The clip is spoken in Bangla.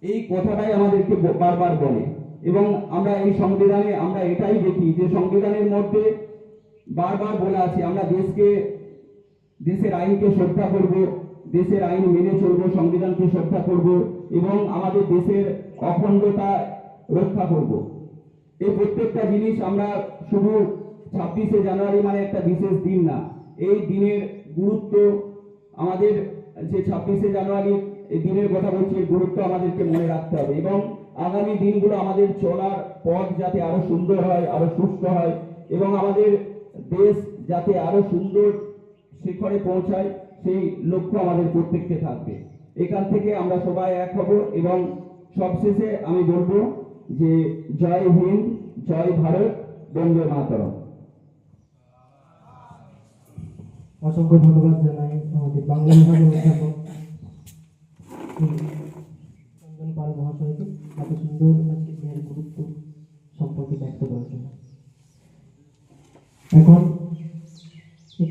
এই কথাটাই আমাদেরকে বারবার বলে। এবং আমরা এই সংবিধানে আমরা এটাই দেখি যে সংবিধানের মধ্যে বারবার বলা আছে আমরা দেশের আইনকে শ্রদ্ধা করব, দেশের আইন মেনে চলবো, সংবিধানকে শ্রদ্ধা করব এবং আমাদের দেশের অখণ্ডতা রক্ষা করব। এই প্রত্যেকটা জিনিস আমরা শুধু 26শে জানুয়ারি মানে একটা বিশেষ দিন না, এই দিনের গুরুত্ব আমাদের যে 26শে জানুয়ারি এই দিনের কথা বলছি, এর গুরুত্ব আমাদেরকে মনে রাখতে হবে এবং আগামী দিনগুলো আমাদের চলার পথ যাতে আরো সুন্দর হয়, আরো সুস্থ হয় এবং আমাদের দেশ যাতে আরো সুন্দর শিখরে পৌঁছায়, সেই লক্ষ্য আমাদের প্রত্যেককে থাকবে। এখান থেকে আমরা সবাই এক হব এবং সবশেষে আমি বলবো যে জয় হিন্দ, জয় ভারত, বন্দে মাতরম। অসংখ্য ধন্যবাদ জানাই আমাদের বাংলা বিভাগের অধ্যাপক চন্দন পাল মহাশয়কে এত সুন্দর আজকে এর গুরুত্ব সম্পর্কে ব্যক্ত করার জন্য। এখন